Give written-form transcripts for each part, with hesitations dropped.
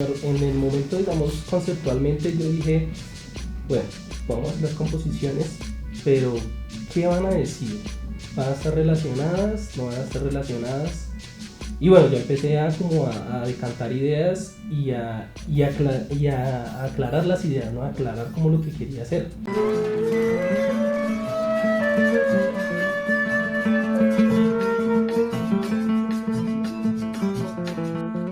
En el momento, digamos, conceptualmente yo dije, bueno, vamos a hacer las composiciones, pero ¿qué van a decir? ¿Van a estar relacionadas? ¿No van a estar relacionadas? Y bueno, yo empecé a decantar ideas y a aclarar las ideas, ¿no? A aclarar como lo que quería hacer.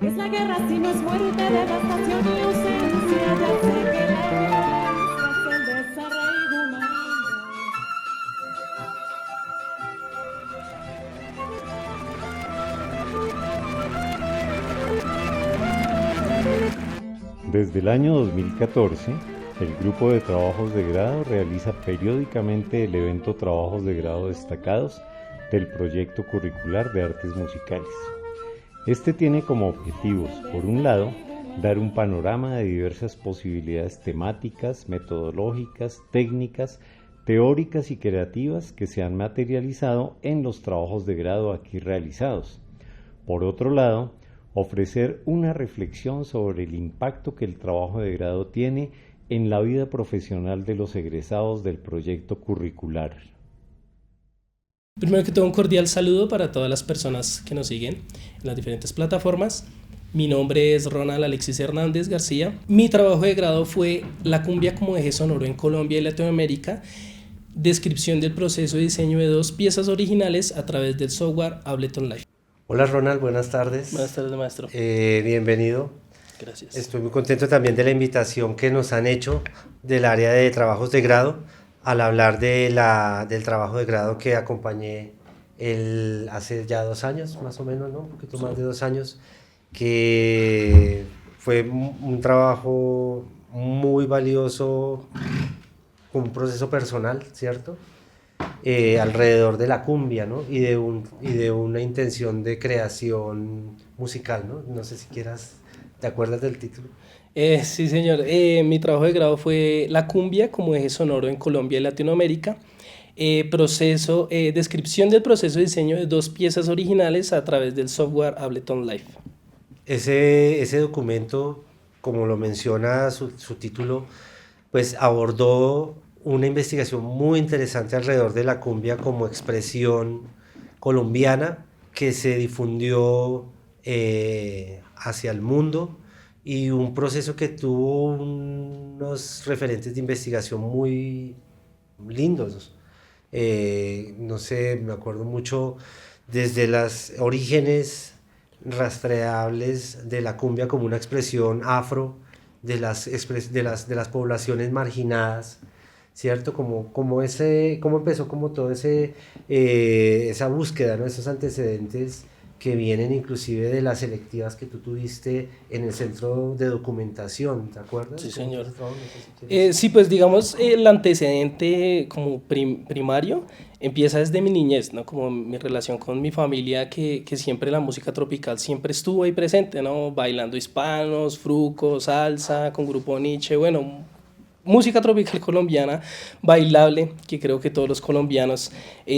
Es la guerra si no es muerte, devastación y ausencia. Ya sé que la violencia es el desarraigo humano. Desde el año 2014, el Grupo de Trabajos de Grado realiza periódicamente el evento Trabajos de Grado Destacados del Proyecto Curricular de Artes Musicales. Este tiene como objetivos, por un lado, dar un panorama de diversas posibilidades temáticas, metodológicas, técnicas, teóricas y creativas que se han materializado en los trabajos de grado aquí realizados. Por otro lado, ofrecer una reflexión sobre el impacto que el trabajo de grado tiene en la vida profesional de los egresados del proyecto curricular. Primero que todo, un cordial saludo para todas las personas que nos siguen en las diferentes plataformas. Mi nombre es Ronald Alexis Hernández García. Mi trabajo de grado fue la cumbia como eje sonoro en Colombia y Latinoamérica, descripción del proceso de diseño de 2 piezas originales a través del software Ableton Live. Hola Ronald, buenas tardes. Buenas tardes, maestro. Bienvenido. Gracias. Estoy muy contento también de la invitación que nos han hecho del área de trabajos de grado al hablar del trabajo de grado que acompañé hace ya 2 años, más o menos, ¿no? Un poquito más de 2 años, que fue un trabajo muy valioso, un proceso personal, ¿cierto? Alrededor de la cumbia, ¿no? Y de una intención de creación musical, ¿no? No sé si ¿te acuerdas del título? Sí, señor. Mi trabajo de grado fue la cumbia como eje sonoro en Colombia y Latinoamérica. Descripción del proceso de diseño de 2 piezas originales a través del software Ableton Live. Ese documento, como lo menciona su título, pues abordó una investigación muy interesante alrededor de la cumbia como expresión colombiana que se difundió hacia el mundo, y un proceso que tuvo unos referentes de investigación muy lindos. No sé, me acuerdo mucho desde los orígenes rastreables de la cumbia como una expresión afro de las poblaciones marginadas, ¿cierto? Cómo empezó como todo esa búsqueda, ¿no? Esos antecedentes que vienen inclusive de las selectivas que tú tuviste en el centro de documentación, ¿te acuerdas? Sí, señor. No sé si Sí, pues digamos, el antecedente como primario empieza desde mi niñez, ¿no? Como mi relación con mi familia, que siempre la música tropical siempre estuvo ahí presente, ¿no? Bailando hispanos, fruco, salsa, con Grupo Nietzsche, bueno, música tropical colombiana bailable, que creo que todos los colombianos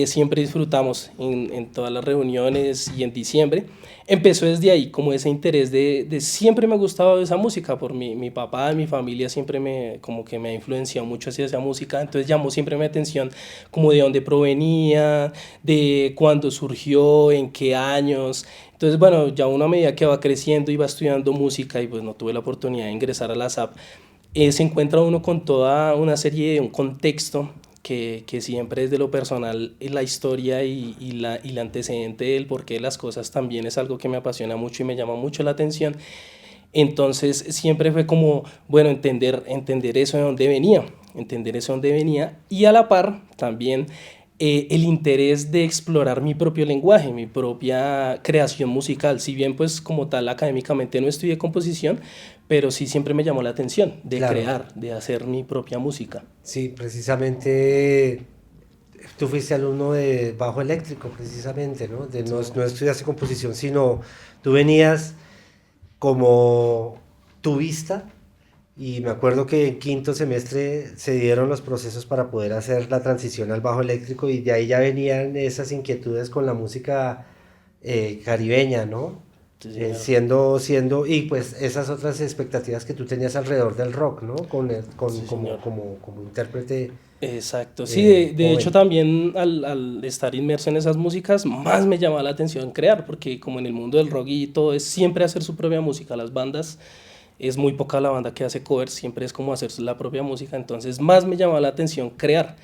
siempre disfrutamos en todas las reuniones y en diciembre. Empezó desde ahí, como ese interés de siempre me ha gustado esa música, por mi papá, mi familia siempre como que me ha influenciado mucho hacia esa música, entonces llamó siempre mi atención como de dónde provenía, de cuándo surgió, en qué años. Entonces, bueno, ya uno a medida que va creciendo y va estudiando música, y pues no tuve la oportunidad de ingresar a la SAP, se encuentra uno con toda una serie de un contexto que siempre es de lo personal, la historia y el antecedente del porqué de las cosas también es algo que me apasiona mucho y me llama mucho la atención. Entonces siempre fue como, bueno, entender eso de dónde venía, y a la par también el interés de explorar mi propio lenguaje, mi propia creación musical. Si bien pues como tal académicamente no estudié composición, pero sí siempre me llamó la atención de Claro. crear, de hacer mi propia música. Sí, precisamente tú fuiste alumno de bajo eléctrico, precisamente, ¿no? No estudiaste composición, sino tú venías como tubista, y me acuerdo que en quinto semestre se dieron los procesos para poder hacer la transición al bajo eléctrico, y de ahí ya venían esas inquietudes con la música caribeña, ¿no? Sí, señor. Y pues esas otras expectativas que tú tenías alrededor del rock, ¿no? Sí, señor. Como intérprete Exacto, sí, de hecho joven. también al estar inmerso en esas músicas, más me llamaba la atención crear, porque como en el mundo del rock y todo es siempre hacer su propia música, las bandas, es muy poca la banda que hace covers, siempre es como hacer la propia música, entonces más me llamaba la atención crear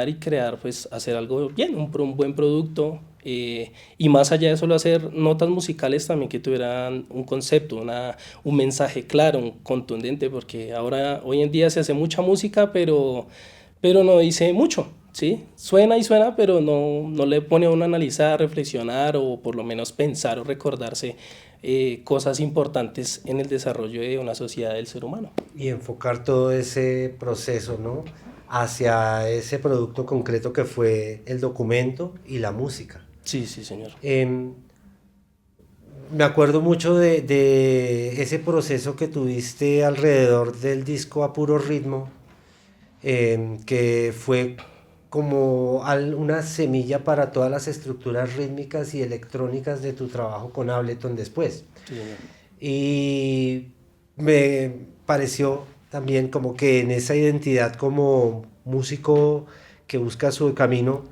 y crear, pues hacer algo bien, un buen producto, y más allá de solo hacer notas musicales también que tuvieran un concepto, un mensaje claro, contundente, porque ahora, hoy en día se hace mucha música, pero no dice mucho, ¿sí? Suena y suena, pero no le pone a uno a analizar, reflexionar o por lo menos pensar o recordarse cosas importantes en el desarrollo de una sociedad del ser humano. Y enfocar todo ese proceso, ¿no? Hacia ese producto concreto que fue el documento y la música. Sí, sí, señor. Me acuerdo mucho de ese proceso que tuviste alrededor del disco A Puro Ritmo, que fue como una semilla para todas las estructuras rítmicas y electrónicas de tu trabajo con Ableton después. Sí, señor. Y me pareció también como que en esa identidad como músico que busca su camino,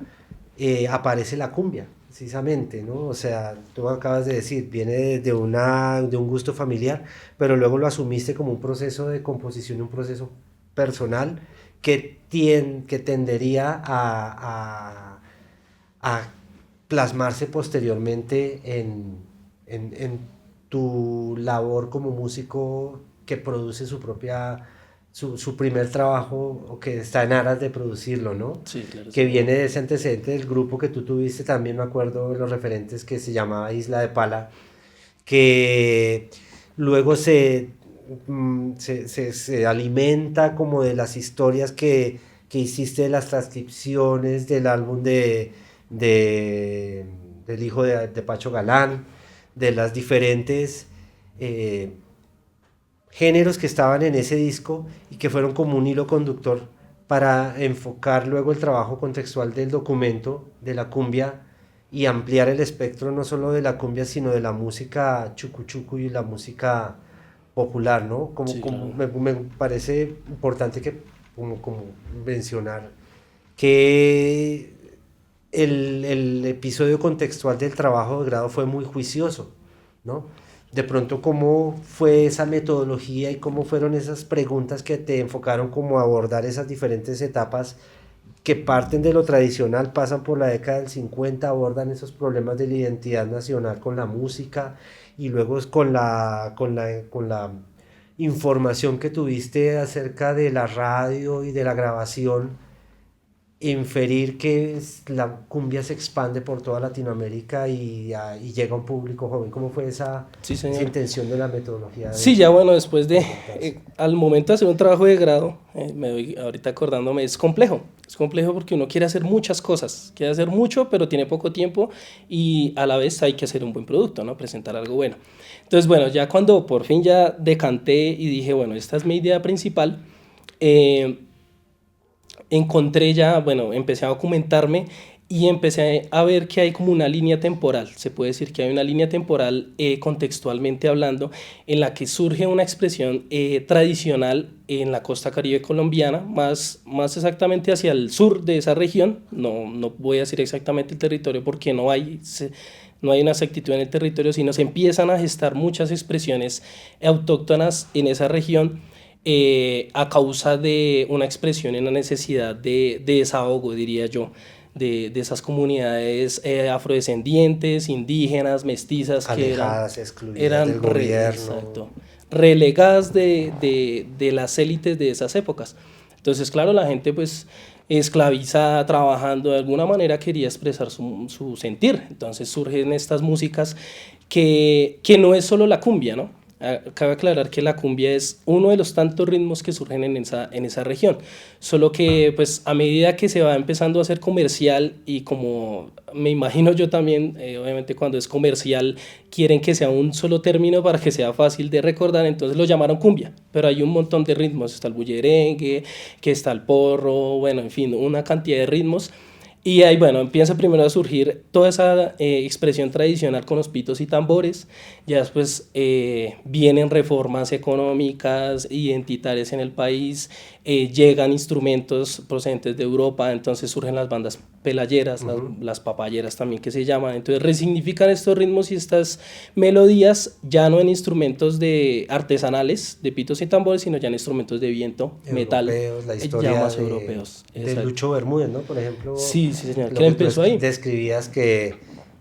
aparece la cumbia, precisamente, ¿no? O sea, tú acabas de decir, viene de un gusto familiar, pero luego lo asumiste como un proceso de composición, un proceso personal que tendería a plasmarse posteriormente en tu labor como músico que produce su primer trabajo o que está en aras de producirlo, ¿no? Sí, claro. Que Sí. viene de ese antecedente del grupo que tú tuviste, también me acuerdo de los referentes, que se llamaba Isla de Pala, que luego se alimenta como de las historias que hiciste, de las transcripciones del álbum del hijo de Pacho Galán, de las diferentes géneros que estaban en ese disco y que fueron como un hilo conductor para enfocar luego el trabajo contextual del documento de la cumbia y ampliar el espectro no solo de la cumbia, sino de la música chucu chucu y la música popular, ¿no? Sí, claro. Me parece importante como mencionar que el episodio contextual del trabajo de grado fue muy juicioso, ¿no? De pronto, ¿cómo fue esa metodología y cómo fueron esas preguntas que te enfocaron como a abordar esas diferentes etapas que parten de lo tradicional, pasan por la década del 50, abordan esos problemas de la identidad nacional con la música y luego es con la información que tuviste acerca de la radio y de la grabación, inferir que la cumbia se expande por toda Latinoamérica y llega a un público joven? ¿Cómo fue esa Sí, señor. intención de la metodología? Sí, ya bueno, después de, contarse? al momento de hacer un trabajo de grado, me doy ahorita acordándome, es complejo porque uno quiere hacer muchas cosas, quiere hacer mucho, pero tiene poco tiempo y a la vez hay que hacer un buen producto, ¿no? Presentar algo bueno. Entonces, bueno, ya cuando por fin ya decanté y dije, bueno, esta es mi idea principal, encontré ya, bueno, empecé a documentarme y empecé a ver que hay como una línea temporal, se puede decir que hay una línea temporal contextualmente hablando, en la que surge una expresión tradicional en la costa caribe colombiana, más exactamente hacia el sur de esa región, no voy a decir exactamente el territorio porque no hay una exactitud en el territorio, sino se empiezan a gestar muchas expresiones autóctonas en esa región, a causa de una expresión en la necesidad de desahogo, diría yo, de esas comunidades afrodescendientes, indígenas, mestizas, Alejadas, excluidas del gobierno. exacto, relegadas de las élites de esas épocas. Entonces, claro, la gente pues esclavizada, trabajando, de alguna manera quería expresar su sentir. Entonces surgen estas músicas que no es solo la cumbia, ¿no? Cabe aclarar que la cumbia es uno de los tantos ritmos que surgen en esa región, solo que pues a medida que se va empezando a hacer comercial y como me imagino yo también, obviamente cuando es comercial quieren que sea un solo término para que sea fácil de recordar, entonces lo llamaron cumbia, pero hay un montón de ritmos, está el bullerengue, que está el porro, bueno, en fin, una cantidad de ritmos. Y ahí, bueno, empieza primero a surgir toda esa expresión tradicional con los pitos y tambores. Ya después vienen reformas económicas, identitarias en el país, llegan instrumentos procedentes de Europa, entonces surgen las bandas pelayeras, las papayeras también que se llaman. Entonces resignifican estos ritmos y estas melodías ya no en instrumentos artesanales de pitos y tambores, sino ya en instrumentos de viento, metal, La historia ya más europeos. de Exacto. Lucho Bermúdez, ¿no? Por ejemplo, Sí, sí, señor, lo que que empezó tú ahí. describías que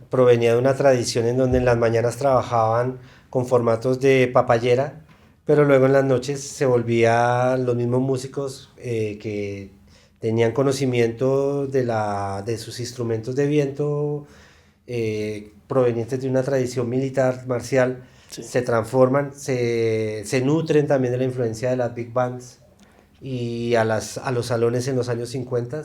provenía de una tradición en donde en las mañanas trabajaban con formatos de papayera, pero luego en las noches se volvían los mismos músicos que tenían conocimiento de sus instrumentos de viento provenientes de una tradición militar marcial, Sí. se transforman, se nutren también de la influencia de las big bands y a los salones en los años 50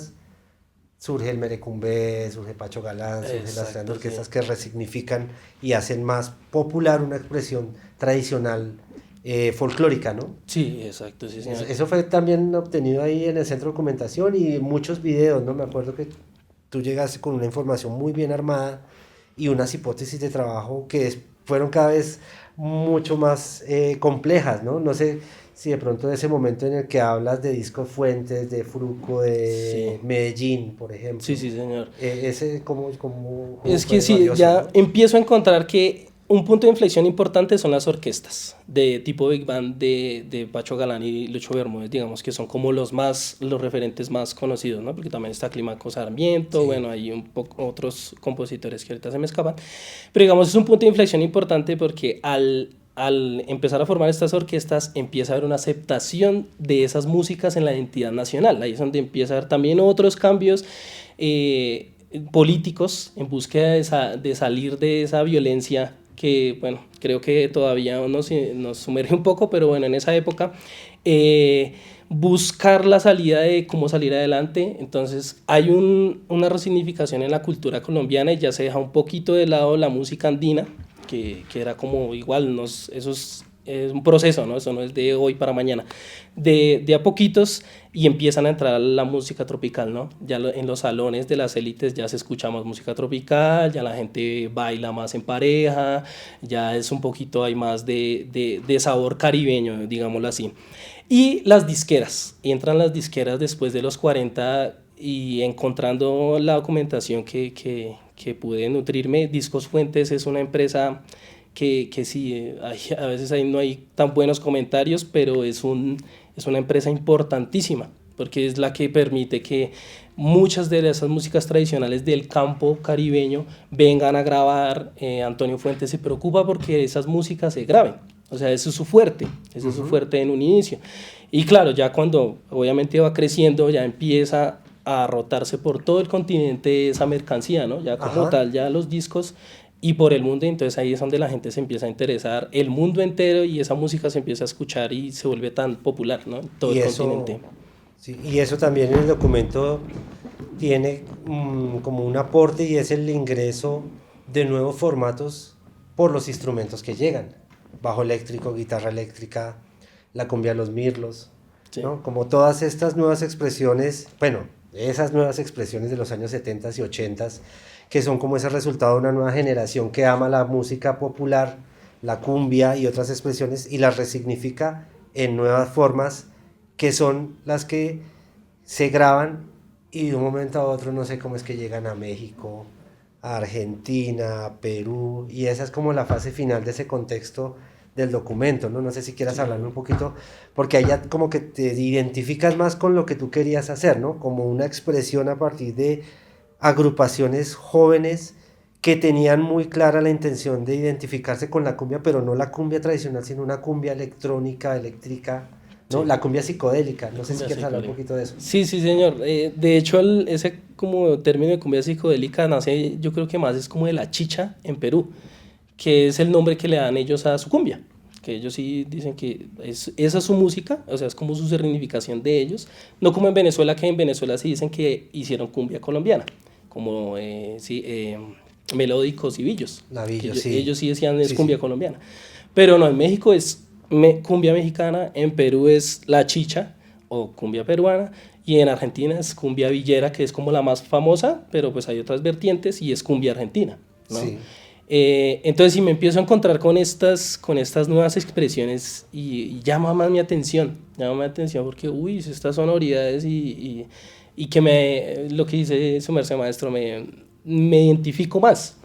surge el merecumbe, surge Pacho Galán, surgen las Exacto, grandes orquestas sí. que resignifican y hacen más popular una expresión tradicional folclórica, ¿no? Sí, exacto, sí, señor. Eso fue también obtenido ahí en el centro de documentación y muchos videos, ¿no? Me acuerdo que tú llegaste con una información muy bien armada y unas hipótesis de trabajo que fueron cada vez mucho más complejas, ¿no? No sé si de pronto de ese momento en el que hablas de Discos Fuentes, de Fruco, de Sí. Medellín, por ejemplo. Sí, sí, señor. Ese, ¿cómo Es fue que sí, valioso, ya ¿no? empiezo a encontrar que un punto de inflexión importante son las orquestas de tipo Big Band de Pacho Galán y Lucho Bermúdez, digamos que son como los referentes más conocidos, ¿no? Porque también está Clímaco Sarmiento, Sí. bueno, hay un poco otros compositores que ahorita se me escapan, pero digamos es un punto de inflexión importante porque al empezar a formar estas orquestas empieza a haber una aceptación de esas músicas en la identidad nacional, ahí es donde empieza a haber también otros cambios políticos en búsqueda de salir de esa violencia que, bueno, creo que todavía nos sumerge un poco, pero bueno, en esa época, buscar la salida de cómo salir adelante. Entonces hay una resignificación en la cultura colombiana y ya se deja un poquito de lado la música andina, que era como igual, eso es un proceso, ¿no? Eso no es de hoy para mañana, de a poquitos, y empiezan a entrar la música tropical, ¿no? Ya en los salones de las élites ya se escucha más música tropical, ya la gente baila más en pareja, ya es un poquito, hay más de sabor caribeño, digámoslo así. Y las disqueras, entran las disqueras después de los 40 y encontrando la documentación que pude nutrirme, Discos Fuentes es una empresa que sí, a veces ahí no hay tan buenos comentarios, pero es una empresa importantísima, porque es la que permite que muchas de esas músicas tradicionales del campo caribeño vengan a grabar. Antonio Fuentes se preocupa porque esas músicas se graben, o sea, eso es su fuerte, eso es su fuerte en un inicio. Y claro, ya cuando obviamente va creciendo, ya empieza a rotarse por todo el continente esa mercancía, ¿no? Ya como Ajá. tal, ya los discos y por el mundo, entonces ahí es donde la gente se empieza a interesar, el mundo entero, y esa música se empieza a escuchar y se vuelve tan popular, ¿no? En todo Y el eso, continente. sí, y eso también en el documento tiene como un aporte y es el ingreso de nuevos formatos por los instrumentos que llegan. Bajo eléctrico, guitarra eléctrica, la cumbia Los Mirlos, Sí. ¿no? Como todas estas nuevas expresiones, bueno, esas nuevas expresiones de los años 70 y 80 que son como ese resultado de una nueva generación que ama la música popular, la cumbia y otras expresiones y las resignifica en nuevas formas que son las que se graban y de un momento a otro no sé cómo es que llegan a México, a Argentina, a Perú, y esa es como la fase final de ese contexto del documento, ¿no? No sé si quieras Sí. hablarme un poquito, porque ahí ya como que te identificas más con lo que tú querías hacer, ¿no? Como una expresión a partir de agrupaciones jóvenes que tenían muy clara la intención de identificarse con la cumbia, pero no la cumbia tradicional, sino una cumbia electrónica, eléctrica, ¿no? Sí. La cumbia psicodélica. No sé si Cumbia quieres hablar un psicodélica. poquito de eso. Sí, sí, señor. De hecho, ese como término de cumbia psicodélica nace, yo creo que más es como de la chicha en Perú, que es el nombre que le dan ellos a su cumbia, que ellos sí dicen que esa es su música, o sea, es como su significación de ellos, no como en Venezuela, que en Venezuela sí dicen que hicieron cumbia colombiana, como Melódicos y Villos, Navillo, que sí. ellos sí decían es Sí, cumbia sí. colombiana, pero no, en México es cumbia mexicana, en Perú es la chicha, o cumbia peruana, y en Argentina es cumbia villera, que es como la más famosa, pero pues hay otras vertientes y es cumbia argentina, ¿no? Sí. Entonces si me empiezo a encontrar con estas nuevas expresiones y llama más mi atención porque, uy, estas sonoridades y que lo que dice su merced maestro, me identifico más.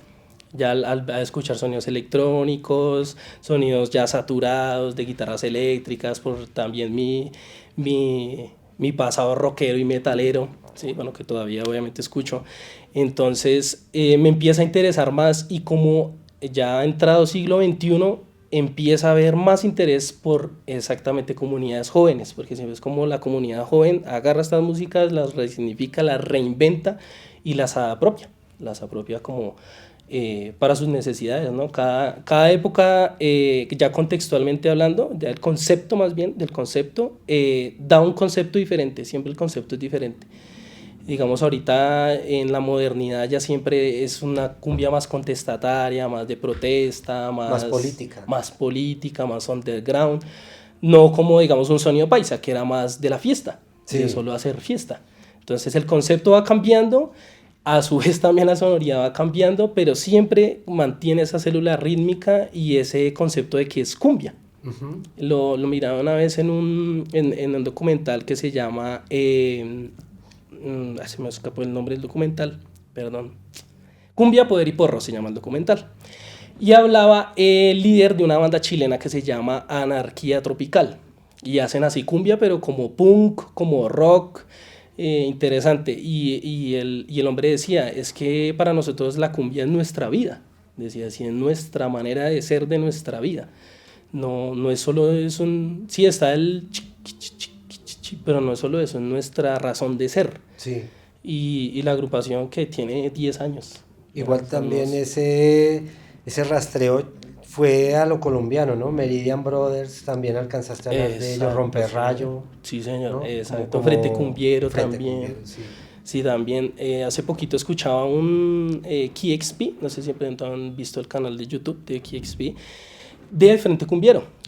Ya al escuchar sonidos electrónicos, sonidos ya saturados de guitarras eléctricas, por también mi pasado rockero y metalero, ¿sí? Bueno, que todavía obviamente escucho. Entonces me empieza a interesar más y como ya ha entrado siglo XXI, empieza a haber más interés por exactamente comunidades jóvenes, porque siempre es como la comunidad joven agarra estas músicas, las resignifica, las reinventa y las apropia como para sus necesidades, ¿no? Cada época, ya contextualmente hablando, ya el concepto más bien, del concepto, da un concepto diferente, siempre el concepto es diferente. Digamos, ahorita en la modernidad ya siempre es una cumbia más contestataria, más de protesta, Más política, más underground, no como digamos un sonido paisa, que era más de la fiesta, Sí. de solo hacer fiesta. Entonces el concepto va cambiando, a su vez también la sonoridad va cambiando, pero siempre mantiene esa célula rítmica y ese concepto de que es cumbia. Ujú. Lo miraba una vez en un documental que se llama, se me escapó el nombre del documental, perdón. Cumbia, Poder y Porro se llama el documental. Y hablaba el líder de una banda chilena que se llama Anarquía Tropical. Y hacen así cumbia, pero como punk, como rock, interesante. Y el hombre decía, es que para nosotros la cumbia es nuestra vida. Decía así, es nuestra manera de ser, de nuestra vida. No es solo sí está el pero no es solo eso, es nuestra razón de ser. Sí. Y la agrupación que tiene 10 años. Igual también ese rastreo fue a lo colombiano, ¿no? Meridian Brothers, también alcanzaste a hablar de ellos, Romperrayo. Sí, señor, ¿no? exacto. Como Frente Cumbiero Frente también. Cumbiero, sí. Sí, también. Hace poquito escuchaba un KXP, no sé si han visto el canal de YouTube de KXP, de Frente Cumbiero.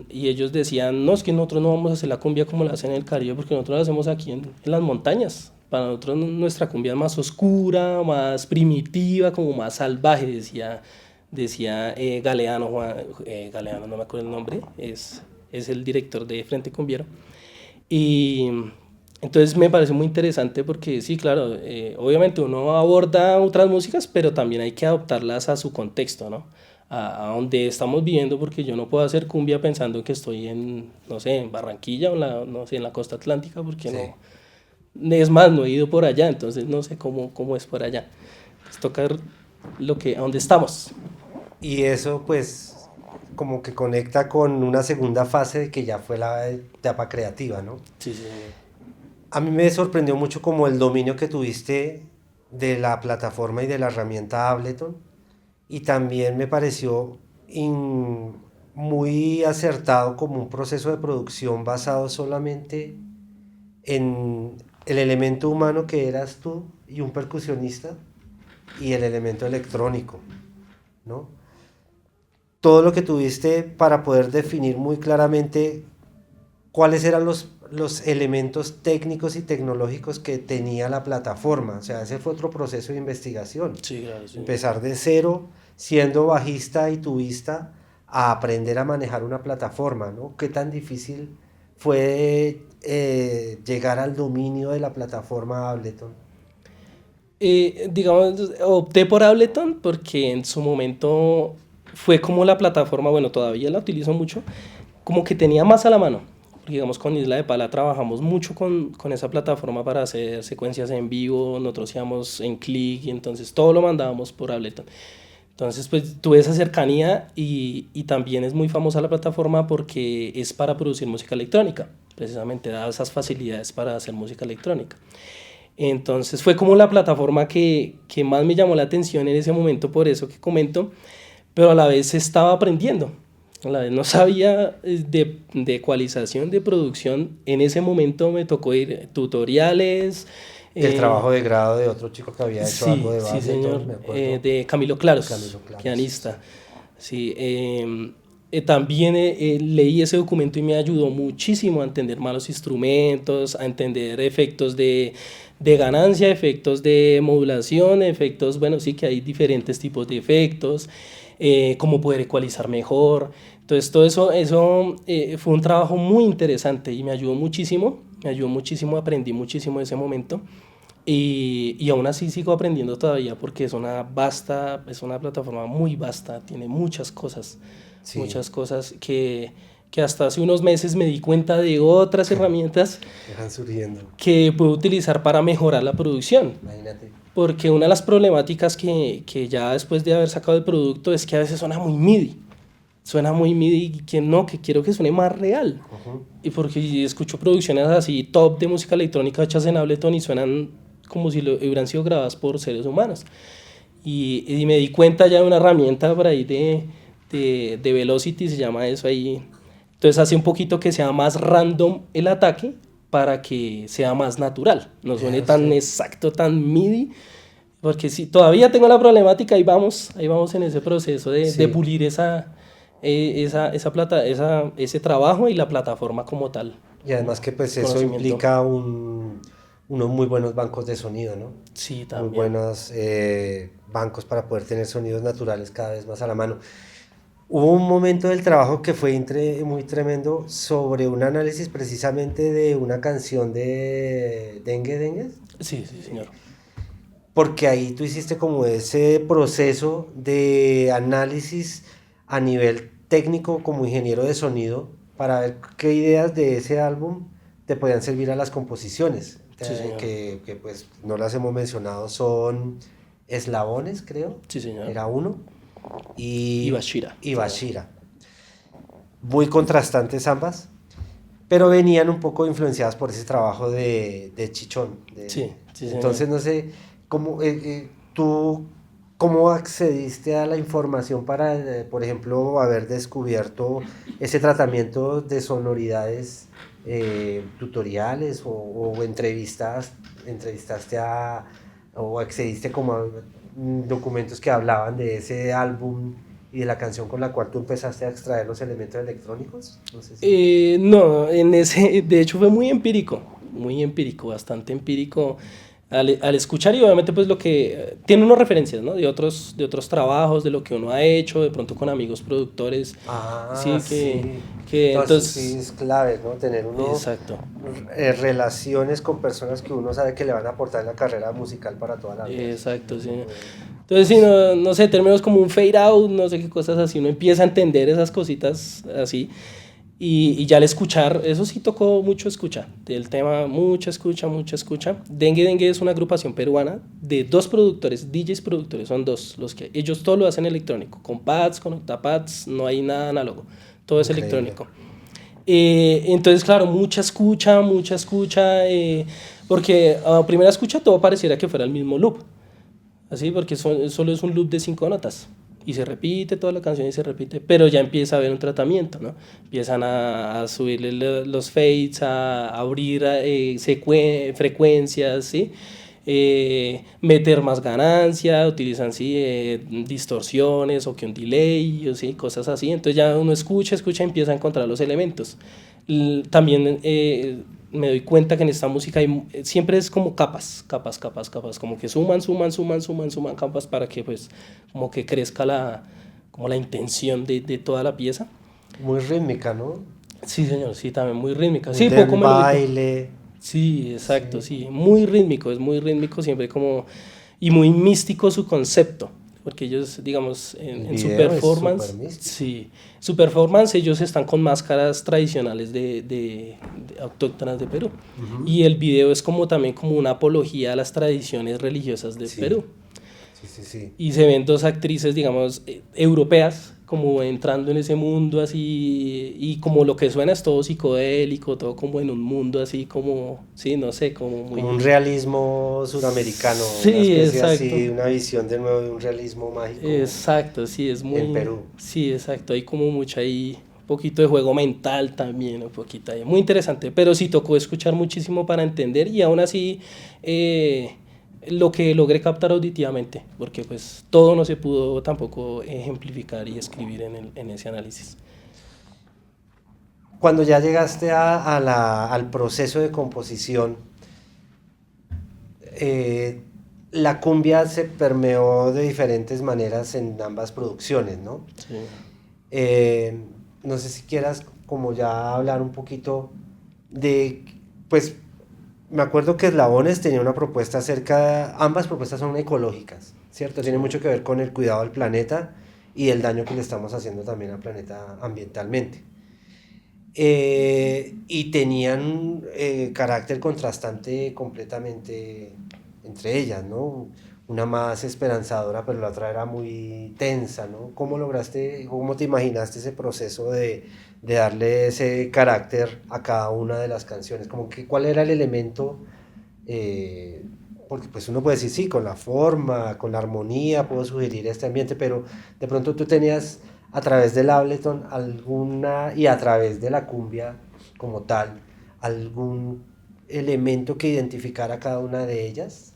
Y ellos decían, no, es que nosotros no vamos a hacer la cumbia como la hacen en el Caribe, porque nosotros la hacemos aquí en las montañas. Para nosotros nuestra cumbia es más oscura, más primitiva, como más salvaje, decía Galeano, Galeano, no me acuerdo el nombre, es el director de Frente Cumbiero. Y entonces me parece muy interesante porque sí, claro, obviamente uno aborda otras músicas, pero también hay que adaptarlas a su contexto, ¿no? A donde estamos viviendo, porque yo no puedo hacer cumbia pensando que estoy no sé, en Barranquilla o no sé, en la costa atlántica, porque Sí. no, es más, no he ido por allá, entonces no sé cómo es por allá. Es tocar a donde estamos. Y eso pues como que conecta con una segunda fase de que ya fue la etapa creativa, ¿no? Sí, sí. A mí me sorprendió mucho como el dominio que tuviste de la plataforma y de la herramienta Ableton, y también me pareció muy acertado como un proceso de producción basado solamente en el elemento humano que eras tú y un percusionista y el elemento electrónico, ¿no? Todo lo que tuviste para poder definir muy claramente cuáles eran los elementos técnicos y tecnológicos que tenía la plataforma. O sea, ese fue otro proceso de investigación. Sí, claro, sí. Empezar de cero, siendo bajista y tubista, a aprender a manejar una plataforma, ¿no? ¿Qué tan difícil fue llegar al dominio de la plataforma Ableton? Digamos, opté por Ableton porque en su momento fue como la plataforma, bueno, todavía la utilizo mucho, como que tenía más a la mano. Porque digamos, con Isla de Pala trabajamos mucho con esa plataforma para hacer secuencias en vivo, nosotros íbamos en click y entonces todo lo mandábamos por Ableton. Entonces, pues tuve esa cercanía y también es muy famosa la plataforma porque es para producir música electrónica, precisamente da esas facilidades para hacer música electrónica. Entonces fue como la plataforma que más me llamó la atención en ese momento, por eso que comento, pero a la vez estaba aprendiendo, a la vez no sabía de ecualización, de producción. En ese momento me tocó ir tutoriales. El trabajo de grado de otro chico que había hecho algo de sí, señor, me acuerdo. de Camilo Claros, Camilo Claros. pianista. Sí, También leí ese documento y me ayudó muchísimo a entender más los instrumentos, a entender efectos de ganancia, efectos de modulación, efectos, bueno, sí que hay diferentes tipos de efectos, cómo poder ecualizar mejor. Entonces todo eso fue un trabajo muy interesante y me ayudó muchísimo, aprendí muchísimo en ese momento. Y aún así sigo aprendiendo todavía porque es una plataforma muy vasta, tiene Sí, muchas cosas que hasta hace unos meses me di cuenta de otras herramientas van surgiendo, que puedo utilizar para mejorar la producción. imagínate. Porque una de las problemáticas que ya después de haber sacado el producto es que a veces suena muy MIDI. Suena muy MIDI y que quiero que suene más real. Ujú. Y porque escucho producciones así top de música electrónica hechas en Ableton y suenan como si hubieran sido grabadas por seres humanos. Y me di cuenta ya de una herramienta por ahí de Velocity, se llama eso ahí. Entonces hace un poquito que sea más random el ataque para que sea más natural, no suene tan Sí. exacto, tan MIDI, porque si todavía tengo la problemática, ahí vamos en ese proceso de Sí. pulir ese trabajo y la plataforma como tal. Y además que pues eso Conocimiento. implica unos muy buenos bancos de sonido, ¿no? Sí, Muy también. buenos bancos para poder tener sonidos naturales cada vez más a la mano. Hubo un momento del trabajo que fue muy tremendo sobre un análisis precisamente de una canción de Dengue Dengue, Sí, sí, señor. porque ahí tú hiciste como ese proceso de análisis a nivel técnico como ingeniero de sonido para ver qué ideas de ese álbum te podían servir a las composiciones, Sí, señor. que pues no las hemos mencionado, son Eslabones, creo, Sí, señor. era uno, Y Bashira. y Bashira. Muy contrastantes ambas, pero venían un poco influenciadas por ese trabajo de Chichón. Sí, sí, señor. Entonces, no sé, tú, ¿cómo accediste a la información para, por ejemplo, haber descubierto ese tratamiento de sonoridades tutoriales o entrevistaste o accediste como a documentos que hablaban de ese álbum y de la canción con la cual tú empezaste a extraer los elementos electrónicos? No sé si... No, de hecho fue muy empírico, bastante empírico al escuchar y obviamente pues lo que tiene unas referencias, ¿no? De otros trabajos, de lo que uno ha hecho, de pronto con amigos productores, sí, Sí. que Entonces sí entonces, es clave, ¿no? Tener uno exacto, relaciones con personas que uno sabe que le van a aportar en la carrera musical para toda la vida. exacto, sí. Entonces, sí, no sé, términos como un fade out, no sé qué cosas así, uno empieza a entender esas cositas así. Y ya al escuchar, eso sí tocó mucho escucha, del tema, mucha escucha, mucha escucha. Dengue Dengue es una agrupación peruana de dos productores, DJs productores, son dos, los que ellos todo lo hacen electrónico, con pads, con octapads, no hay nada análogo, todo es Increíble. electrónico. Entonces, claro, mucha escucha, porque a primera escucha todo pareciera que fuera el mismo loop, así, porque solo es un loop de 5 notas. Y se repite toda la canción y se repite, pero ya empieza a haber un tratamiento, ¿no? Empiezan a subirle los fades, a abrir frecuencias, ¿sí? Meter más ganancia, utilizan ¿sí? Distorsiones o que un delay, o ¿sí? Cosas así. Entonces ya uno escucha y empieza a encontrar los elementos. También me doy cuenta que en esta música siempre es como capas, como que suman capas para que pues como que crezca como la intención de toda la pieza. Muy rítmica, ¿no? Sí, señor, sí, también muy rítmica. Muy Sí, del poco melódico. baile. Sí, exacto, sí. Muy rítmico, es muy rítmico siempre como... Y muy místico su concepto, porque ellos, digamos, en su video es performance... súper místico. Sí, su performance ellos están con máscaras tradicionales de autóctonas de Perú. Y el video es como también como una apología a las tradiciones religiosas de Sí. Perú. Sí. Y se ven dos actrices, digamos, europeas, como entrando en ese mundo así, y como lo que suena es todo psicodélico, todo como en un mundo así como, sí, no sé, como muy... Como un realismo suramericano, Sí, una especie exacto. así, una visión de nuevo de un realismo mágico. Exacto, sí, es muy... En Perú. Sí, exacto, hay como mucho ahí, un poquito de juego mental también, un poquito ahí, muy interesante, pero sí tocó escuchar muchísimo para entender y aún así lo que logré captar auditivamente, porque pues todo no se pudo tampoco ejemplificar y escribir en ese análisis. cuando ya llegaste al proceso de composición, la cumbia se permeó de diferentes maneras en ambas producciones, ¿no? Sí. No sé si quieras como ya hablar un poquito de, pues, me acuerdo que Eslabones tenía una propuesta ambas propuestas son ecológicas, ¿cierto? Tiene mucho que ver con el cuidado del planeta y el daño que le estamos haciendo también al planeta ambientalmente. Y tenían carácter contrastante completamente entre ellas, ¿no? Una más esperanzadora, pero la otra era muy tensa, ¿no? ¿Cómo te imaginaste ese proceso de darle ese carácter a cada una de las canciones? Como que, ¿cuál era el elemento? Porque pues uno puede decir, sí, con la forma, con la armonía, puedo sugerir este ambiente, pero de pronto tú tenías a través del Ableton y a través de la cumbia como tal, algún elemento que identificara cada una de ellas.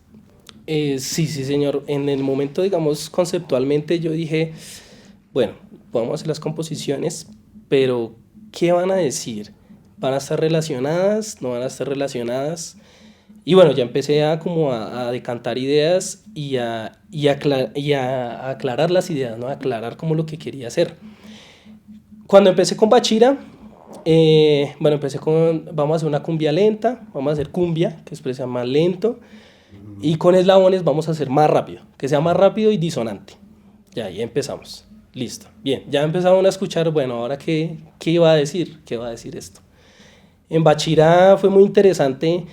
Sí, sí, señor. En el momento, digamos, conceptualmente yo dije, bueno, podemos hacer las composiciones, pero ¿qué van a decir? ¿Van a estar relacionadas? ¿No van a estar relacionadas? Y bueno, ya empecé a decantar ideas y a aclarar las ideas, ¿no? A aclarar como lo que quería hacer. Cuando empecé con Bachira, bueno, vamos a hacer una cumbia lenta, vamos a hacer cumbia, que después se llama lento, y con Eslabones vamos a hacer más rápido, que sea más rápido y disonante. Ya, ahí empezamos. Listo. Bien, ya empezaron a escuchar, bueno, ahora qué iba a decir, qué va a decir esto. En Bachira fue muy interesante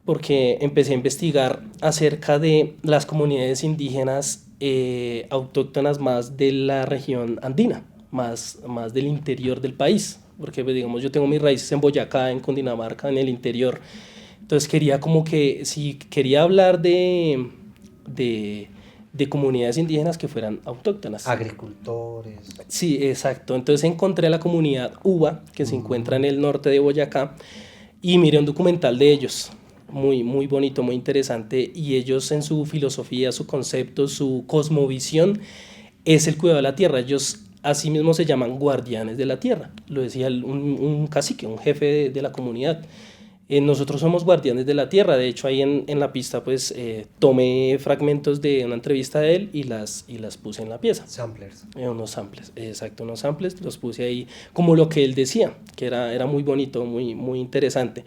porque empecé a investigar acerca de las comunidades indígenas autóctonas más de la región andina, más del interior del país, porque pues, digamos yo tengo mis raíces en Boyacá, en Cundinamarca, en el interior, entonces quería como que si quería hablar de comunidades indígenas que fueran autóctonas. Agricultores. Sí, exacto. Entonces encontré la comunidad Uba, que se encuentra en el norte de Boyacá, y miré un documental de ellos, muy, muy bonito, muy interesante, y ellos en su filosofía, su concepto, su cosmovisión, es el cuidado de la tierra. Ellos así mismo se llaman guardianes de la tierra, lo decía un cacique, un jefe de la comunidad. Nosotros somos guardianes de la tierra. De hecho, ahí en la pista pues tomé fragmentos de una entrevista de él y las puse en la pieza. Samplers. Unos samples, exacto, unos samples, los puse ahí como lo que él decía, que era muy bonito, muy, muy interesante.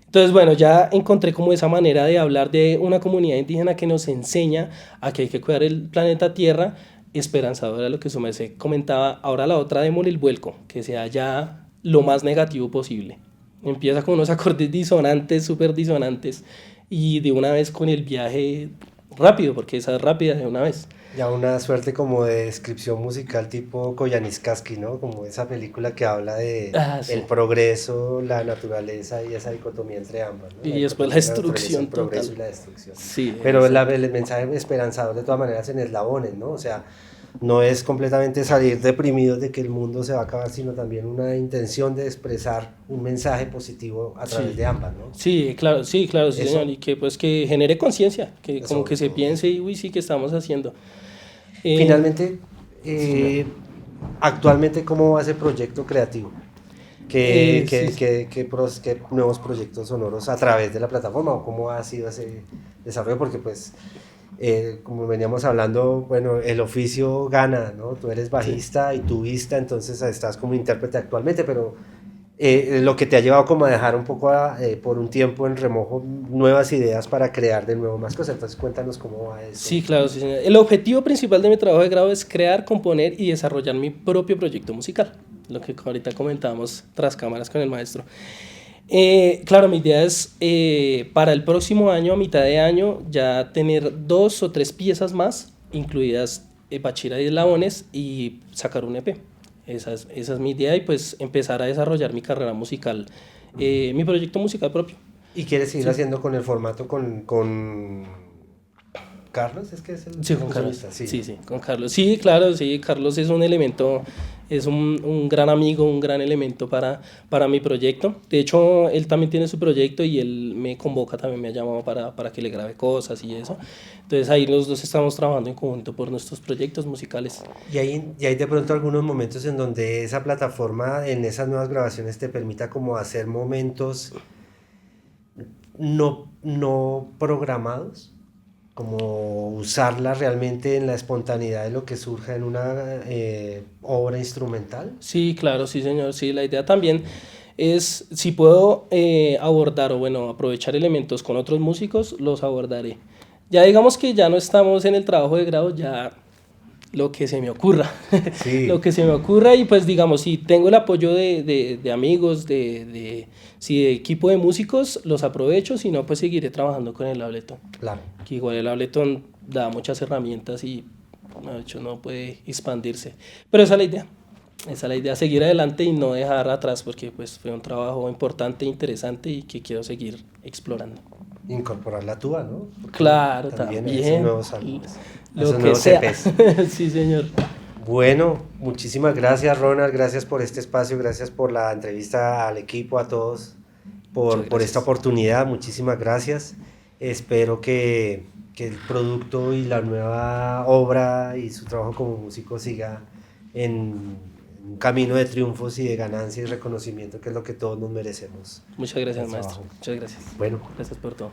Entonces, bueno, ya encontré como esa manera de hablar de una comunidad indígena que nos enseña a que hay que cuidar el planeta Tierra, esperanzadora, lo que su merced comentaba. Ahora la otra, démosle el vuelco, que sea ya lo más negativo posible. Empieza con unos acordes disonantes, súper disonantes, y de una vez con el viaje rápido, porque esa es rápida de una vez. Ya una suerte como de descripción musical tipo Koyaanisqatsi, ¿no? Como esa película que habla de Sí. el progreso, la naturaleza y esa dicotomía entre ambas, ¿no? Y después la destrucción el progreso total. y la destrucción. Sí, Pero el mensaje esperanzador de todas maneras en Eslabones, ¿no? O sea, no es completamente salir deprimidos de que el mundo se va a acabar, sino también una intención de expresar un mensaje positivo a través de ambas, ¿no? Sí, claro, sí, Eso. señor, y que pues que genere conciencia, que Eso, como que se piense y uy, sí, que estamos haciendo. Finalmente, actualmente, ¿cómo va ese proyecto creativo? ¿Qué nuevos proyectos sonoros a través de la plataforma o cómo ha sido ese desarrollo? Porque pues, como veníamos hablando, bueno, el oficio gana, ¿no? Tú eres bajista y tubista, entonces estás como intérprete actualmente, pero lo que te ha llevado como a dejar un poco por un tiempo en remojo nuevas ideas para crear de nuevo más cosas. Entonces cuéntanos cómo va eso. Sí, claro, sí, señor. El objetivo principal de mi trabajo de grado es crear, componer y desarrollar mi propio proyecto musical, lo que ahorita comentábamos tras cámaras con el maestro. Claro, mi idea es para el próximo año, a mitad de año, ya tener 2 o 3 piezas más, incluidas Bachira y Eslabones, y sacar un EP. Esa es mi idea y pues empezar a desarrollar mi carrera musical, mi proyecto musical propio. ¿Y quieres seguir haciendo con el formato con Carlos, es que es el Sí, con Carlos. percusionista, Sí, con Carlos. Sí, claro, sí, Carlos es un elemento, es un gran amigo, un gran elemento para mi proyecto. De hecho, él también tiene su proyecto y él me convoca, también me ha llamado para que le grabe cosas y eso. Entonces ahí los dos estamos trabajando en conjunto por nuestros proyectos musicales. Y hay de pronto algunos momentos en donde esa plataforma, en esas nuevas grabaciones, te permita como hacer momentos no programados, como usarla realmente en la espontaneidad de lo que surja en una obra instrumental. Sí, claro, sí, señor. Sí, la idea también es, si puedo abordar o bueno, aprovechar elementos con otros músicos, los abordaré. Ya digamos que ya no estamos en el trabajo de grado, ya lo que se me ocurra, Sí. lo que se me ocurra y pues digamos, si tengo el apoyo de amigos, si de equipo de músicos, los aprovecho, si no, pues seguiré trabajando con el Ableton. Claro. Que igual el Ableton da muchas herramientas y de hecho no puede expandirse. Pero esa es la idea, seguir adelante y no dejar atrás porque pues fue un trabajo importante, interesante y que quiero seguir explorando. Incorporar la tuba, ¿no? Porque Claro, esos también. nuevos álbumes, Lo esos que nuevos sea. EPs. Sí, señor. Bueno, muchísimas gracias, Ronald, gracias por este espacio, gracias por la entrevista al equipo, a todos, por esta gracias. oportunidad, muchísimas gracias. Espero que el producto y la nueva obra y su trabajo como músico siga en un camino de triunfos y de ganancia y reconocimiento, que es lo que todos nos merecemos. Muchas gracias, El maestro. trabajo. Muchas gracias. Bueno. Gracias por todo.